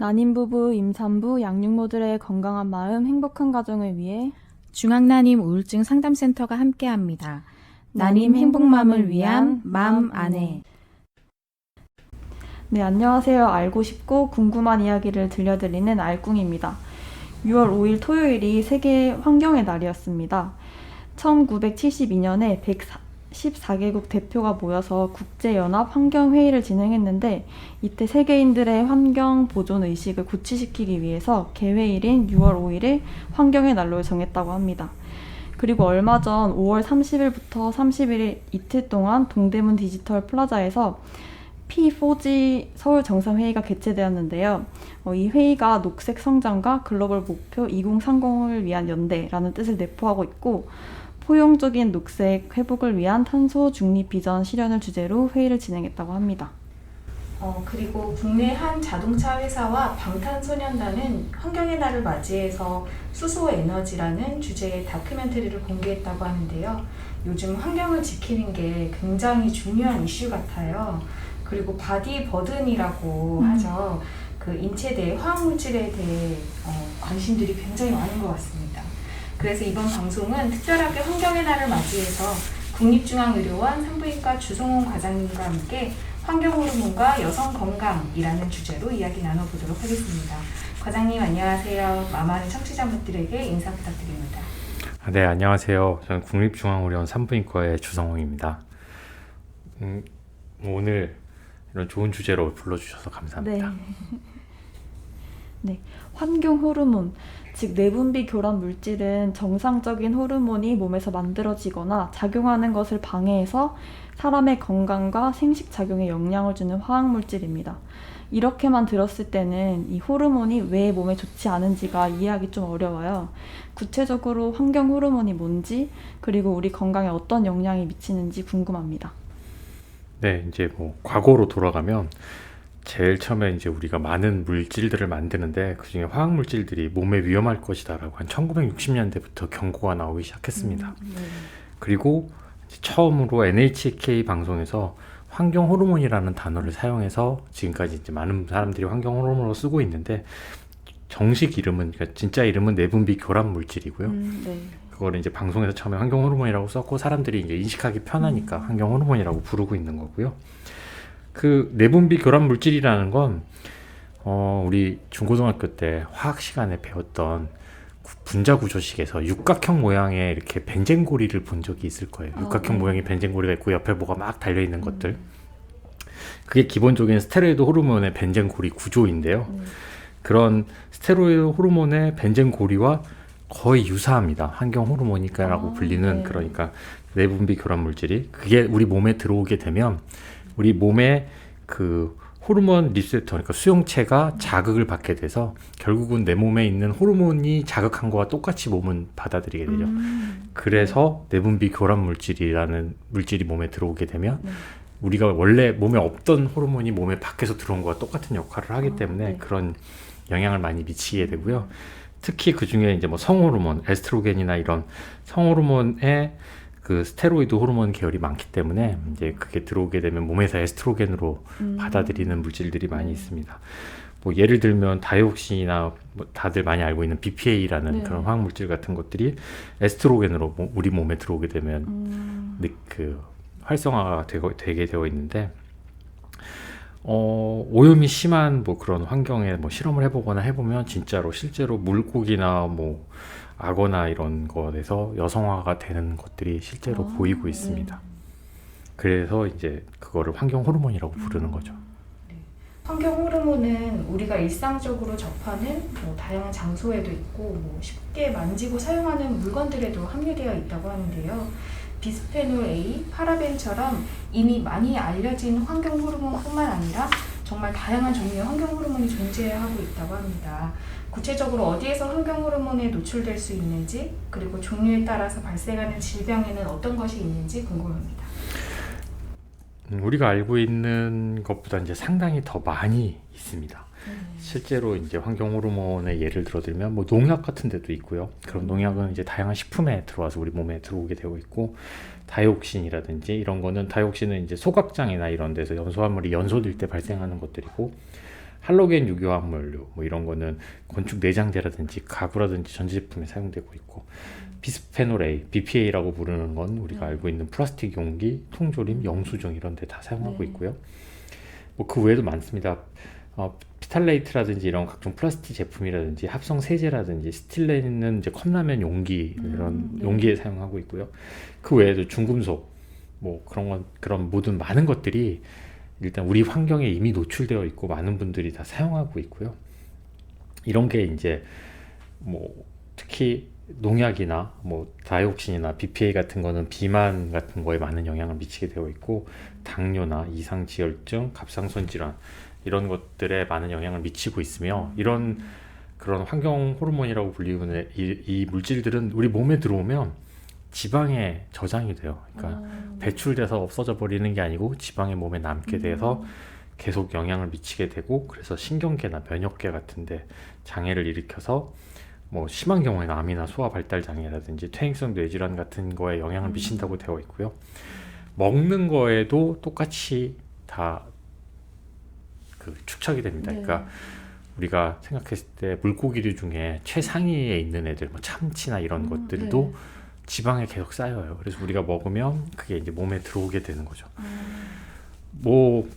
난임부부, 임산부, 양육모들의 건강한 마음, 행복한 가정을 위해 중앙난임 우울증 상담센터가 함께합니다. 난임 행복맘을 위한 맘 안에. 네, 안녕하세요. 알고 싶고 궁금한 이야기를 들려드리는 알꿍입니다. 6월 5일 토요일이 세계 환경의 날이었습니다. 1972년에 114개국 대표가 모여서 국제연합 환경회의를 진행했는데 이때 세계인들의 환경 보존 의식을 고취시키기 위해서 개회일인 6월 5일을 환경의 날로 정했다고 합니다. 그리고 얼마 전 5월 30일부터 31일 이틀 동안 동대문 디지털 플라자에서 P4G 서울 정상회의가 개최되었는데요. 이 회의가 녹색 성장과 글로벌 목표 2030을 위한 연대라는 뜻을 내포하고 있고 포용적인 녹색 회복을 위한 탄소 중립 비전 실현을 주제로 회의를 진행했다고 합니다. 그리고 국내 한 자동차 회사와 방탄소년단은 환경의 날을 맞이해서 수소 에너지라는 주제의 다큐멘터리를 공개했다고 하는데요. 요즘 환경을 지키는 게 굉장히 중요한 이슈 같아요. 그리고 바디 버든이라고 하죠. 그 인체 내 화학물질에 대해 관심들이 굉장히 많은 것 같습니다. 그래서 이번 방송은 특별하게 환경의 날을 맞이해서 국립중앙의료원 산부인과 주성훈 과장님과 함께 환경호르몬과 여성건강이라는 주제로 이야기 나눠보도록 하겠습니다. 과장님 안녕하세요. 맘하는 청취자분들에게 인사 부탁드립니다. 네, 안녕하세요. 저는 국립중앙의료원 산부인과의 주성홍입니다. 오늘 이런 좋은 주제로 불러주셔서 감사합니다. 네, 환경 호르몬, 즉 내분비 교란 물질은 정상적인 호르몬이 몸에서 만들어지거나 작용하는 것을 방해해서 사람의 건강과 생식작용에 영향을 주는 화학물질입니다. 이렇게만 들었을 때는 이 호르몬이 왜 몸에 좋지 않은지가 이해하기 좀 어려워요. 구체적으로 환경 호르몬이 뭔지, 그리고 우리 건강에 어떤 영향이 미치는지 궁금합니다. 네, 이제 과거로 돌아가면 제일 처음에 이제 우리가 많은 물질들을 만드는데 그중에 화학 물질들이 몸에 위험할 것이다라고 한 1960년대부터 경고가 나오기 시작했습니다. 그리고 처음으로 NHK 방송에서 환경 호르몬이라는 단어를 사용해서 지금까지 이제 많은 사람들이 환경 호르몬으로 쓰고 있는데 정식 이름은, 그러니까 진짜 이름은 내분비 교란 물질이고요. 그거를 이제 방송에서 처음에 환경 호르몬이라고 썼고 사람들이 이제 인식하기 편하니까 환경 호르몬이라고 부르고 있는 거고요. 그 내분비 교란 물질이라는 건 우리 중고등학교 때 화학 시간에 배웠던 분자 구조식에서 육각형 모양의 이렇게 벤젠고리를 본 적이 있을 거예요. 육각형 모양의 벤젠고리가 있고 옆에 뭐가 막 달려 있는 것들. 그게 기본적인 스테로이드 호르몬의 벤젠고리 구조인데요. 그런 스테로이드 호르몬의 벤젠고리와 거의 유사합니다. 환경 호르몬이라고 불리는 그러니까 내분비 교란 물질이 그게 우리 몸에 들어오게 되면 우리 몸에 그 호르몬 리셉터, 그러니까 수용체가 자극을 받게 돼서 결국은 내 몸에 있는 호르몬이 자극한 거와 똑같이 몸은 받아들이게 되죠. 그래서 내분비 교란 물질이라는 물질이 몸에 들어오게 되면 우리가 원래 몸에 없던 호르몬이 몸에 밖에서 들어온 거와 똑같은 역할을 하기 때문에 그런 영향을 많이 미치게 되고요. 특히 그 중에 이제 성호르몬, 에스트로겐이나 이런 성호르몬의 그 스테로이드 호르몬 계열이 많기 때문에 이제 그게 들어오게 되면 몸에서 에스트로겐으로 받아들이는 물질들이 많이 있습니다. 예를 들면 다이옥신이나 다들 많이 알고 있는 BPA라는 그런 화학 물질 같은 것들이 에스트로겐으로 우리 몸에 들어오게 되면 그 활성화가 되게 되어 있는데 오염이 심한 그런 환경에 실험을 해보거나 해보면 진짜로 실제로 물고기나 악어나 이런 것에서 여성화가 되는 것들이 실제로 보이고 있습니다. 그래서 이제 그거를 환경 호르몬이라고 부르는 거죠. 환경 호르몬은 우리가 일상적으로 접하는 다양한 장소에도 있고 쉽게 만지고 사용하는 물건들에도 함유되어 있다고 하는데요. 비스페놀 A, 파라벤처럼 이미 많이 알려진 환경 호르몬뿐만 아니라 정말 다양한 종류의 환경 호르몬이 존재하고 있다고 합니다. 구체적으로 어디에서 환경 호르몬에 노출될 수 있는지, 그리고 종류에 따라서 발생하는 질병에는 어떤 것이 있는지 궁금합니다. 우리가 알고 있는 것보다 이제 상당히 더 많이 있습니다. 실제로 이제 환경 호르몬의 예를 들어드리면 농약 같은 데도 있고요. 그럼 농약은 이제 다양한 식품에 들어와서 우리 몸에 들어오게 되고 있고, 다이옥신이라든지 이런 거는 다이옥신은 이제 소각장이나 이런 데서 연소화물이 연소될 때 발생하는 것들이고, 할로겐 유기화합물류 뭐 이런 거는 건축 내장재라든지 가구라든지 전자제품에 사용되고 있고, 비스페놀 A, BPA라고 부르는 건 우리가 알고 있는 플라스틱 용기, 통조림, 영수증 이런 데 다 사용하고 네. 있고요. 뭐 그 외에도 많습니다. 피탈레이트라든지 이런 각종 플라스틱 제품이라든지 합성 세제라든지 스틸렌은 이제 컵라면 용기 이런 네. 용기에 사용하고 있고요. 그 외에도 중금속 뭐 그런 모든 많은 것들이 일단 우리 환경에 이미 노출되어 있고 많은 분들이 다 사용하고 있고요. 이런 게 이제 뭐 특히 농약이나 뭐 다이옥신이나 BPA 같은 거는 비만 같은 거에 많은 영향을 미치게 되어 있고, 당뇨나 이상지혈증, 갑상선 질환 이런 것들에 많은 영향을 미치고 있으며, 이런 그런 환경 호르몬이라고 불리는 이 물질들은 우리 몸에 들어오면 지방에 저장이 돼요. 그러니까 배출돼서 없어져 버리는 게 아니고 지방이 몸에 남게 돼서 계속 영향을 미치게 되고, 그래서 신경계나 면역계 같은데 장애를 일으켜서 뭐 심한 경우에는 암이나 소화 발달 장애라든지 퇴행성 뇌질환 같은 거에 영향을 미친다고 되어 있고요. 먹는 거에도 똑같이 다 그 축적이 됩니다. 네. 그러니까 우리가 생각했을 때 물고기류 중에 최상위에 있는 애들, 뭐 참치나 이런 것들도 네. 지방에 계속 쌓여요. 그래서 우리가 먹으면 그게 이제 몸에 들어오게 되는 거죠. 뭐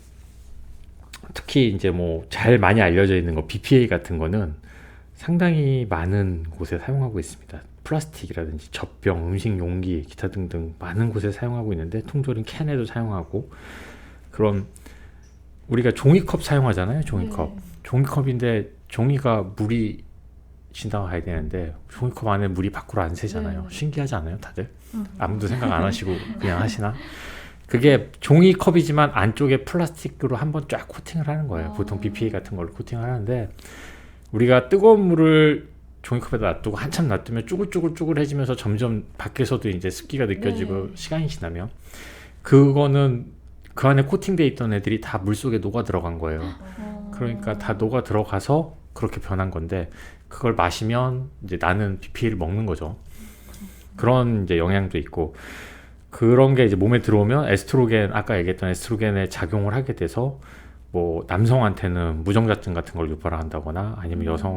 특히 이제 뭐 잘 많이 알려져 있는 거 BPA 같은 거는 상당히 많은 곳에 사용하고 있습니다. 플라스틱이라든지 젖병, 음식 용기, 기타 등등 많은 곳에 사용하고 있는데, 통조림 캔에도 사용하고, 그런 우리가 종이컵 사용하잖아요. 종이컵. 네. 종이컵인데 종이가 물이 지나가야 되는데 종이컵 안에 물이 밖으로 안 새잖아요. 네. 신기하지 않아요, 다들? 아무도 생각 안 하시고 그냥 하시나? 그게 종이컵이지만 안쪽에 플라스틱으로 한번 쫙 코팅을 하는 거예요. 보통 BPA 같은 걸로 코팅을 하는데, 우리가 뜨거운 물을 종이컵에다 놔두고 한참 놔두면 쭈글쭈글해지면서 점점 밖에서도 이제 습기가 느껴지고, 네. 시간이 지나면 그거는 그 안에 코팅돼 있던 애들이 다 물속에 녹아 들어간 거예요. 그러니까 다 녹아 들어가서 그렇게 변한 건데, 그걸 마시면 이제 나는 BPA를 먹는 거죠. 그런 이제 영향도 있고, 그런 게 이제 몸에 들어오면 에스트로겐, 아까 얘기했던 에스트로겐에 작용을 하게 돼서 뭐 남성한테는 무정자증 같은 걸 유발한다거나, 아니면 여성